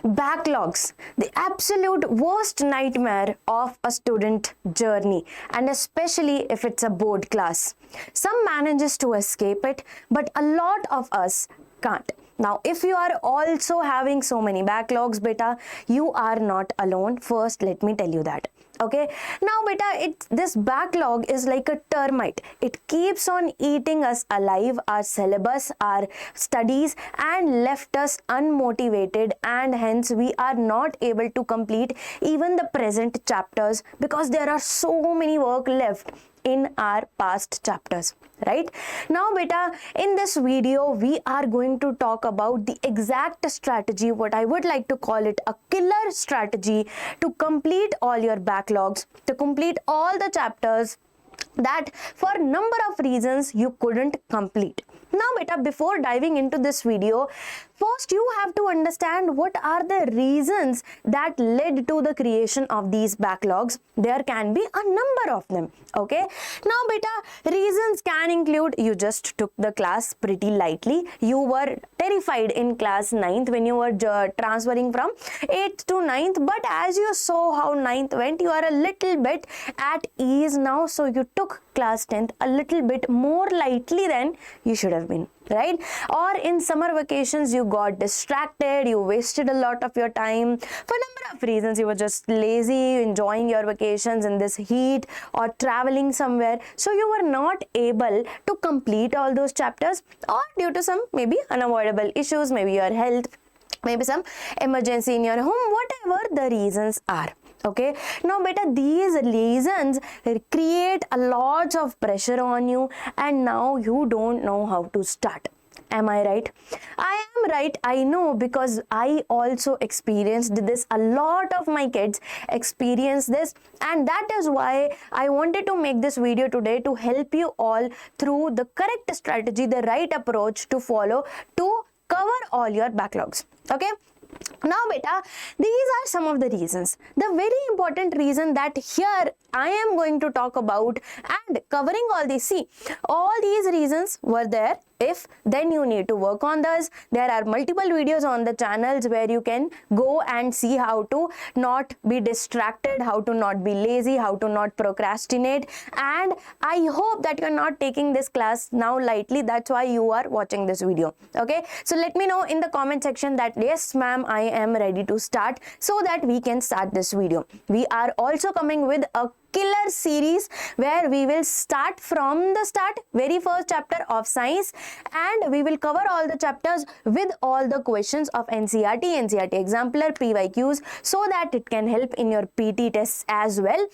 Backlogs, the absolute worst nightmare of a student journey, and especially if it's a board class. Some manages to escape it, but a lot of us can't. Now, if you are also having so many backlogs, beta, you are not alone. First, let me tell you that. Okay, now beta, this backlog is like a termite. It keeps on eating us alive, our syllabus, our studies, and left us unmotivated, and hence we are not able to complete even the present chapters because there are so many work left in our past chapters. Right now beta, in this video we are going to talk about the exact strategy, what I would like to call it a killer strategy, to complete all your backlogs, to complete all the chapters that for number of reasons you couldn't complete. Now beta, before diving into this video, first you have to understand what are the reasons that led to the creation of these backlogs. There can be a number of them. Okay, now beta, reasons can include you just took the class pretty lightly, you were terrified in class 9th when you were transferring from 8th to 9th, but as you saw how 9th went, you are a little bit at ease now, so you took class 10th a little bit more lightly than you should have been, right? Or in summer vacations you got distracted, you wasted a lot of your time for number of reasons. You were just lazy, enjoying your vacations in this heat, or traveling somewhere, so you were not able to complete all those chapters, or due to some maybe unavoidable issues, maybe your health, maybe some emergency in your home, whatever the reasons are. Okay, now beta, these reasons create a lot of pressure on you, and now you don't know how to start. Am I right? I am right, I know, because I also experienced this. A lot of my kids experience this, and that is why I wanted to make this video today, to help you all through the correct strategy, the right approach to follow to cover all your backlogs. Okay, now beta, these are some of the reasons. The very important reason that here I am going to talk about and covering all these, see, all these reasons were there. If then you need to work on this. There are multiple videos on the channels where you can go and see how to not be distracted, how to not be lazy, how to not procrastinate, and I hope that you're not taking this class now lightly. That's why you are watching this video. Okay, so let me know in the comment section that yes ma'am, I am ready to start, so that we can start this video. We are also coming with a killer series where we will start from the start, very first chapter of science, and we will cover all the chapters with all the questions of NCERT exemplar, PYQs, so that it can help in your PT tests as well,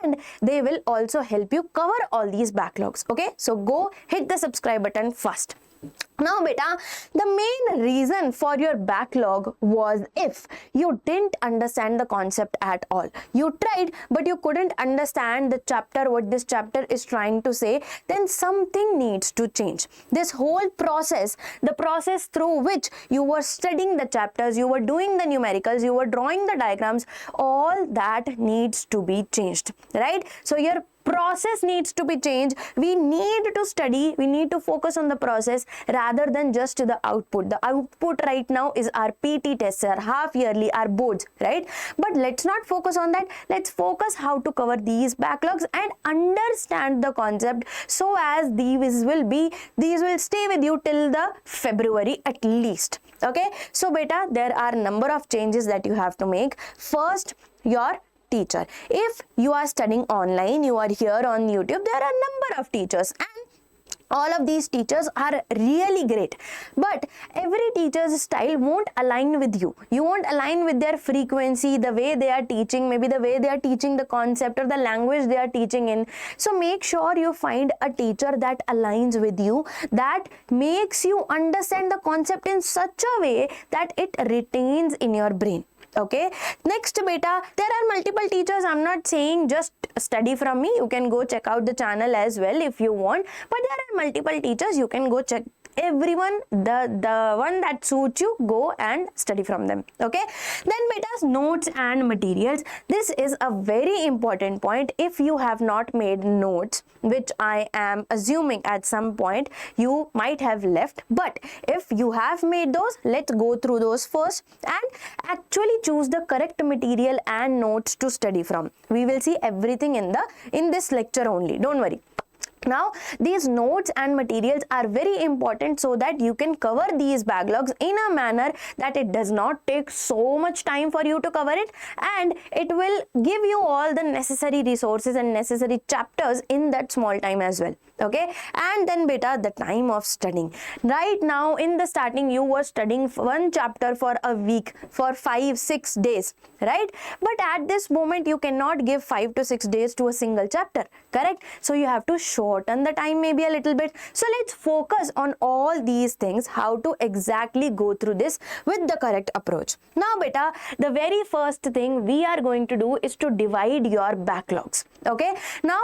and they will also help you cover all these backlogs. Okay, so go hit the subscribe button first. Now beta, the main reason for your backlog was if you didn't understand the concept at all. You tried but you couldn't understand the chapter, what this chapter is trying to say, then something needs to change. This whole process, the process through which you were studying the chapters, you were doing the numericals, you were drawing the diagrams, all that needs to be changed, right? So your process needs to be changed. We need to study, we need to focus on the process rather than just the output. The output right now is our PT tests, our half yearly, our boards, right? But let's not focus on that. Let's focus how to cover these backlogs and understand the concept, so as these will stay with you till the February at least. Okay, so beta, there are number of changes that you have to make. First, your teacher. If you are studying online, you are here on YouTube, there are a number of teachers, and all of these teachers are really great, but every teacher's style won't align with you. You won't align with their frequency, the way they are teaching, maybe the way they are teaching the concept or the language they are teaching in. So make sure you find a teacher that aligns with you, that makes you understand the concept in such a way that it retains in your brain. Okay, next beta, there are multiple teachers. I'm not saying just study from me. You can go check out the channel as well if you want, but there are multiple teachers. You can go check everyone, the one that suits you, go and study from them. Okay, then beta, notes and materials. This is a very important point. If you have not made notes, which I am assuming at some point you might have left, but if you have made those, let's go through those first and actually choose the correct material and notes to study from. We will see everything in this lecture only, don't worry. Now, these notes and materials are very important so that you can cover these backlogs in a manner that it does not take so much time for you to cover it, and it will give you all the necessary resources and necessary chapters in that small time as well. Okay, and then beta, the time of studying. Right now in the starting you were studying one chapter for a week for 5-6 days, right? But at this moment you cannot give 5 to 6 days to a single chapter, correct? So you have to shorten the time maybe a little bit. So let's focus on all these things, how to exactly go through this with the correct approach. Now beta, the very first thing we are going to do is to divide your backlogs. Okay, now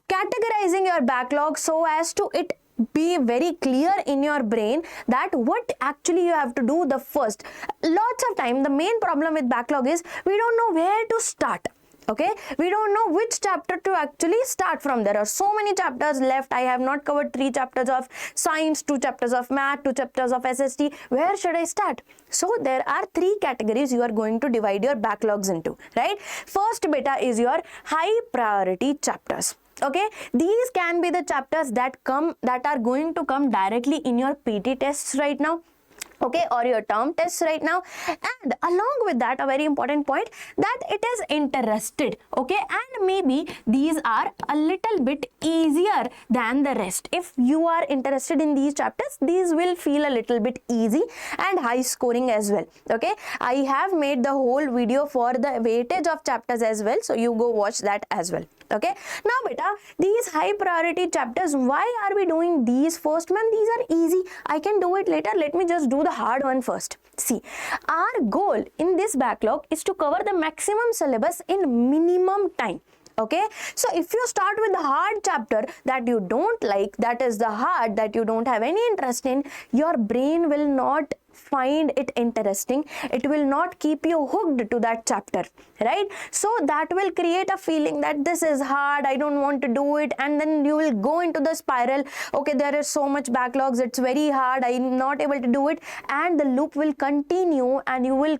categorizing your backlog so as to it be very clear in your brain that what actually you have to do the first. Lots of time the main problem with backlog is we don't know where to start. Okay, we don't know which chapter to actually start from. There are so many chapters left. I have not covered 3 chapters of science, 2 chapters of math, 2 chapters of SST. Where should I start? So there are 3 categories you are going to divide your backlogs into, right? First beta is your high priority chapters. Okay, these can be the chapters that are going to come directly in your PT tests right now, okay, or your term tests right now. And along with that, a very important point, that it is interested, okay, and maybe these are a little bit easier than the rest. If you are interested in these chapters, these will feel a little bit easy and high scoring as well. Okay, I have made the whole video for the weightage of chapters as well, so you go watch that as well. Okay, now beta, these high priority chapters, why are we doing these first? Ma'am, these are easy, I can do it later. Let me just do the hard one first. See, our goal in this backlog is to cover the maximum syllabus in minimum time. Okay, so if you start with the hard chapter that you don't like, that is the hard that you don't have any interest in, your brain will not find it interesting. It will not keep you hooked to that chapter, right? So that will create a feeling that this is hard, I don't want to do it, and then you will go into the spiral. Okay, there is so much backlogs, it's very hard, I'm not able to do it, and the loop will continue, and you will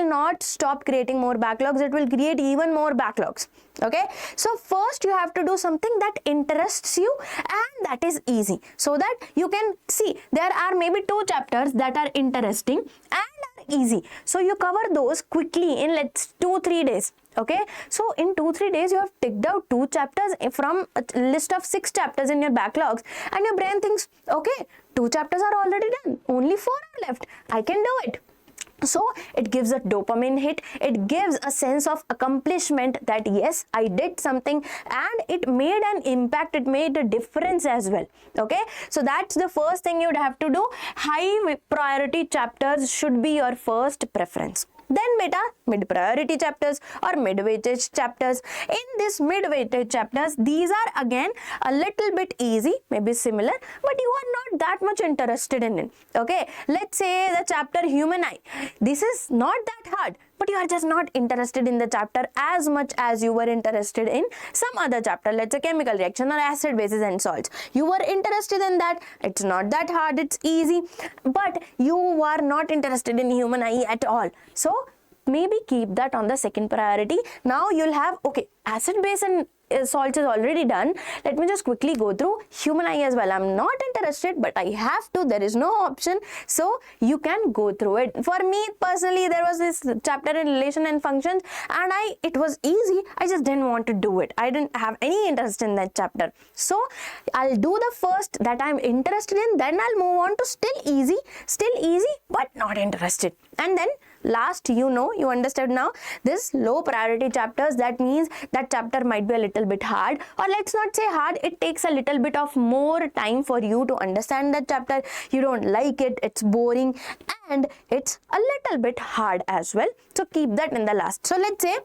not stop creating more backlogs. It will create even more backlogs. Okay, so first you have to do something that interests you and that is easy, so that you can see there are maybe 2 chapters that are interesting and are easy, so you cover those quickly in let's 2-3 days. Okay, so in 2-3 days you have ticked out 2 chapters from a list of 6 chapters in your backlogs, and your brain thinks, okay, 2 chapters are already done, only 4 are left, I can do it. So it gives a dopamine hit, it gives a sense of accomplishment that yes, I did something and it made an impact, it made a difference as well. Okay, so that's the first thing you'd have to do. High priority chapters should be your first preference. Then beta, mid priority chapters or mid weightage chapters. In this mid weightage chapters, these are again a little bit easy, maybe similar, but you are not that much interested in it. Okay, let's say the chapter human eye. This is not that hard, but you are just not interested in the chapter as much as you were interested in some other chapter, let's say chemical reaction or acid, bases and salts. You were interested in that, it's not that hard, it's easy, but you are not interested in human eye at all. So maybe keep that on the second priority. Now you'll have, okay, acid, base and salts is already done. Let me just quickly go through human eye as well. I'm not interested, but I have to, there is no option, so you can go through it. For me personally, there was this chapter in relation and functions, and it was easy, I just didn't want to do it, I didn't have any interest in that chapter. So I'll do the first that I'm interested in, then I'll move on to still easy but not interested, and then last, you understood now, this low priority chapters, that means that chapter might be a little bit hard, or let's not say hard, it takes a little bit of more time for you to understand that chapter, you don't like it, it's boring, and it's a little bit hard as well, so keep that in the last. So let's say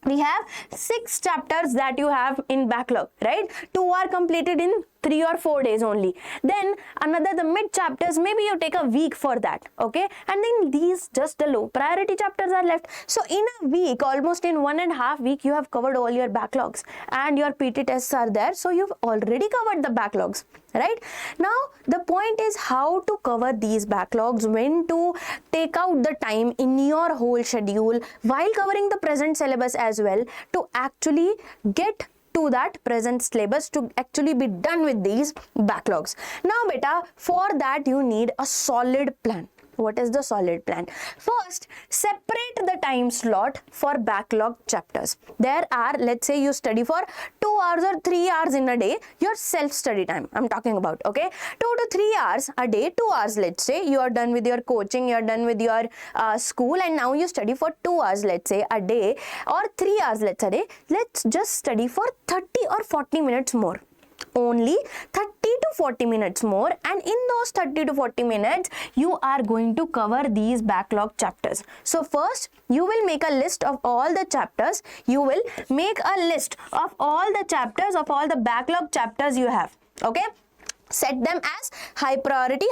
we have 6 chapters that you have in backlog, right? 2 are completed in 3 or 4 days only. Then another, the mid chapters, maybe you take a week for that, okay? And then these just the low priority chapters are left. So in a week, almost in 1.5 week, you have covered all your backlogs and your PT tests are there. So you've already covered the backlogs, right? Now the point is how to cover these backlogs, when to take out the time in your whole schedule while covering the present syllabus as well, to actually get to that present syllabus, to actually be done with these backlogs. Now beta, for that you need a solid plan. What is the solid plan? First, separate the time slot for backlog chapters. There are, let's say you study for 2 hours or 3 hours in a day, your self-study time I'm talking about, okay? 2 to 3 hours a day, 2 hours, let's say you are done with your coaching, you are done with your school, and now you study for 2 hours, let's say a day, or 3 hours, let's say a day. Let's just study for 30 or 40 minutes more. Only 30 to 40 minutes more, and in those 30 to 40 minutes you are going to cover these backlog chapters. So first you will make a list of all the chapters, you will make a list of all the chapters of all the backlog chapters you have, okay? Set them as high priority,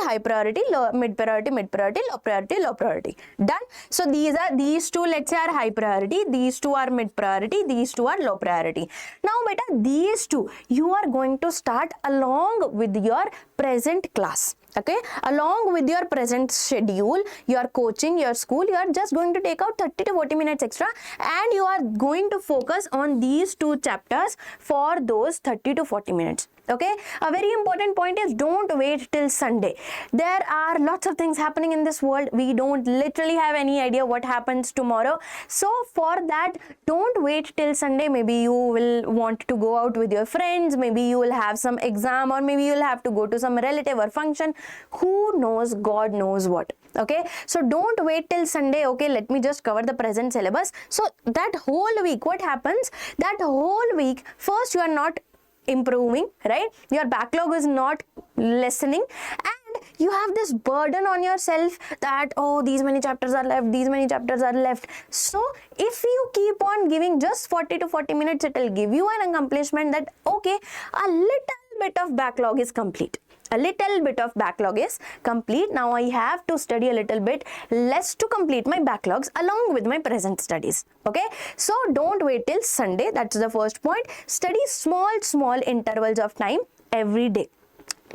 low, mid priority, low priority. Done. So these two, let's say, are high priority, these two are mid priority, these two are low priority. Now beta, these two you are going to start along with your present class, okay? Along with your present schedule, your coaching, your school, you are just going to take out 30 to 40 minutes extra, and you are going to focus on these two chapters for those 30 to 40 minutes. Okay, a very important point is don't wait till Sunday. There are lots of things happening in this world. We don't literally have any idea what happens tomorrow. So for that, don't wait till Sunday. Maybe you will want to go out with your friends. Maybe you will have some exam, or maybe you will have to go to some relative or function. Who knows? God knows what. Okay, so don't wait till Sunday. Okay, let me just cover the present syllabus. So that whole week, what happens? That whole week, first you are not improving, right? Your backlog is not lessening, and you have this burden on yourself that, oh, these many chapters are left, these many chapters are left. So if you keep on giving just 40 to 40 minutes, it will give you an accomplishment that, okay, a little bit of backlog is complete. A little bit of backlog is complete. Now I have to study a little bit less to complete my backlogs along with my present studies. Okay, so don't wait till Sunday. That's the first point. Study small intervals of time every day.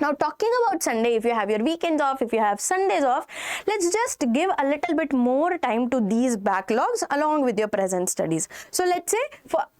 Now talking about Sunday, if you have your weekends off, if you have Sundays off, let's just give a little bit more time to these backlogs along with your present studies. So let's say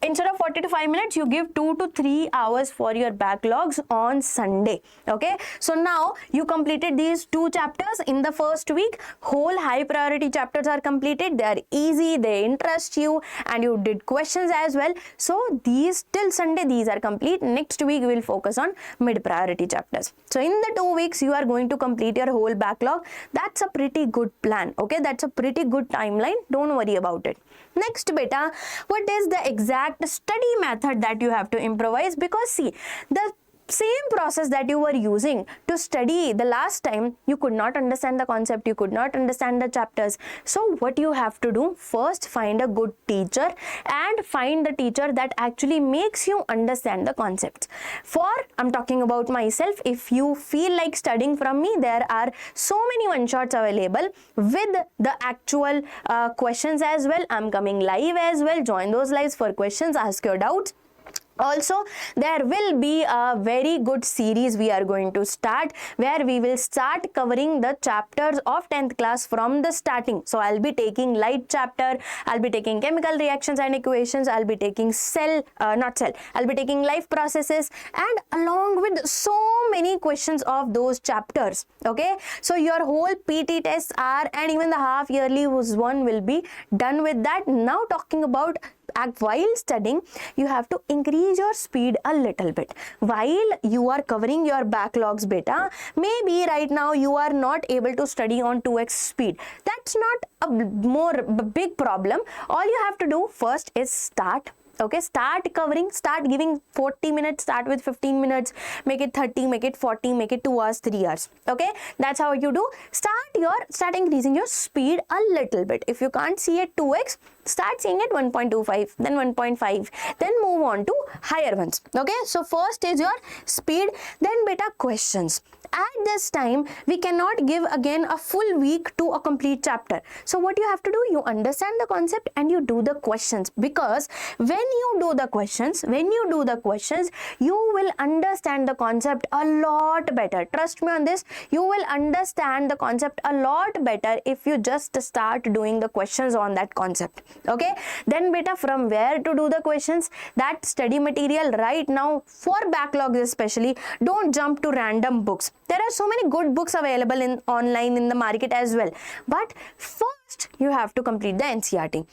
instead of 40 to 5 minutes, you give 2 to 3 hours for your backlogs on Sunday. Okay, so now you completed these 2 chapters in the first week. Whole high priority chapters are completed. They are easy, they interest you, and you did questions as well. So these till Sunday, these are complete. Next week we will focus on mid priority chapters. So in the 2 weeks, you are going to complete your whole backlog. That's a pretty good plan. Okay, that's a pretty good timeline. Don't worry about it. Next beta, what is the exact study method that you have to improvise? Because see, the same process that you were using to study the last time, you could not understand the concept, you could not understand the chapters. So what you have to do, first find a good teacher and find the teacher that actually makes you understand the concepts. I'm talking about myself. If you feel like studying from me, there are so many one-shots available with the actual questions as well. I'm coming live as well. Join those lives for questions, ask your doubts. Also, there will be a very good series we are going to start, where we will start covering the chapters of 10th class from the starting. So I'll be taking light chapter, I'll be taking chemical reactions and equations, I'll be taking I'll be taking life processes, and along with so many questions of those chapters. Okay, so your whole PT tests are, and even the half yearly one will be done with that. Now talking about while studying, you have to increase your speed a little bit while you are covering your backlogs beta. Maybe right now you are not able to study on 2x speed. That's not a big problem. All you have to do first is start. Okay, start covering, start giving 40 minutes, start with 15 minutes, make it 30, make it 40, make it 2 hours, 3 hours. Okay, that's how you do. Start increasing your speed a little bit. If you can't see it 2x, Start seeing it 1.25, then 1.5, then move on to higher ones. Okay, so first is your speed, then beta questions. At this time, we cannot give again a full week to a complete chapter. So what you have to do, you understand the concept and you do the questions, because when you do the questions, you will understand the concept a lot better. Trust me on this, you will understand the concept a lot better if you just start doing the questions on that concept. Okay, then beta, from where to do the questions? That study material right now for backlogs especially, don't jump to random books. There are so many good books available in online in the market as well, but first you have to complete the NCERT.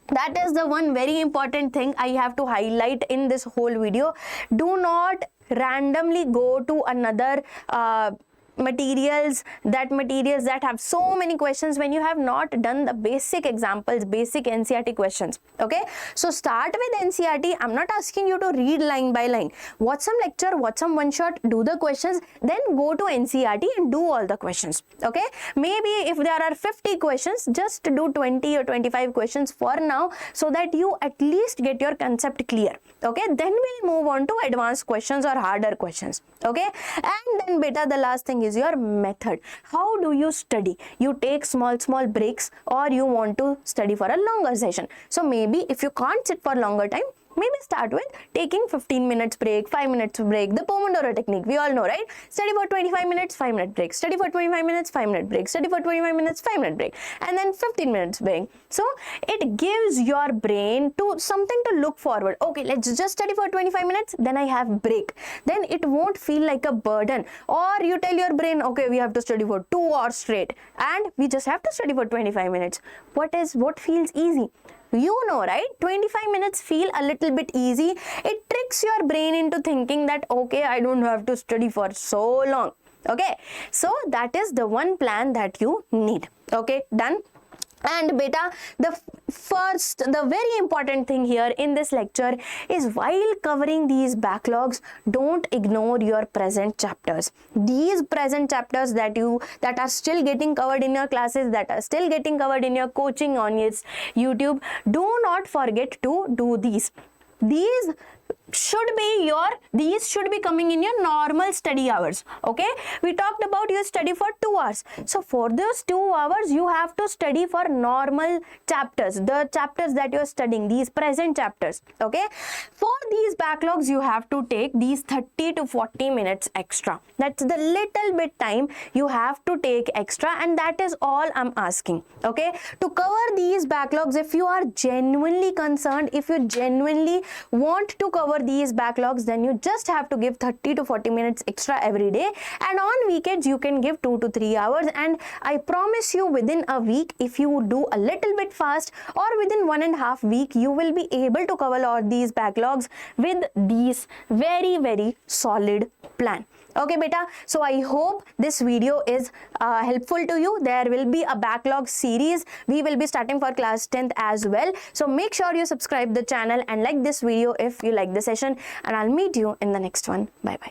That is the one very important thing I have to highlight in this whole video. Do not randomly go to another materials that have so many questions when you have not done the basic examples, basic NCERT questions. Okay, so start with NCERT. I'm not asking you to read line by line. Watch some lecture, watch some one shot, do the questions, then go to NCERT and do all the questions. Okay, maybe if there are 50 questions, just do 20 or 25 questions for now, so that you at least get your concept clear. Okay, then we'll move on to advanced questions or harder questions. Okay, and then beta, the last thing is your method. How do you study? You take small breaks, or you want to study for a longer session. So maybe if you can't sit for longer time, maybe start with taking 15 minutes break, 5 minutes break, the Pomodoro technique. We all know, right? Study for 25 minutes, 5-minute break. Study for 25 minutes, 5-minute break. Study for 25 minutes, 5-minute break. And then 15 minutes break. So it gives your brain to something to look forward. Okay, let's just study for 25 minutes, then I have break. Then it won't feel like a burden. Or you tell your brain, okay, we have to study for 2 hours straight, and we just have to study for 25 minutes. What feels easy? You know, right? 25 minutes feel a little bit easy. It tricks your brain into thinking that, okay, I don't have to study for so long. Okay, so that is the one plan that you need. Okay, done. And beta, the very important thing here in this lecture is, while covering these backlogs, don't ignore your present chapters. These present chapters that are still getting covered in your classes, that are still getting covered in your coaching on its YouTube, do not forget to do these. These should be coming in your normal study hours. Okay, we talked about you study for 2 hours. So for those 2 hours, you have to study for normal chapters, the chapters that you're studying, these present chapters. Okay, for these backlogs, you have to take these 30 to 40 minutes extra. That's the little bit time you have to take extra, and that is all I'm asking. Okay, to cover these backlogs, if you are genuinely concerned, if you genuinely want to cover these backlogs, then you just have to give 30 to 40 minutes extra every day, and on weekends you can give 2 to 3 hours. And I promise you, within a week, if you do a little bit fast, or within 1.5 weeks, you will be able to cover all these backlogs with these very solid plan. Okay beta, so I hope this video is helpful to you. There will be a backlog series. We will be starting for class 10th as well. So make sure you subscribe the channel and like this video if you like the session, and I'll meet you in the next one. Bye bye.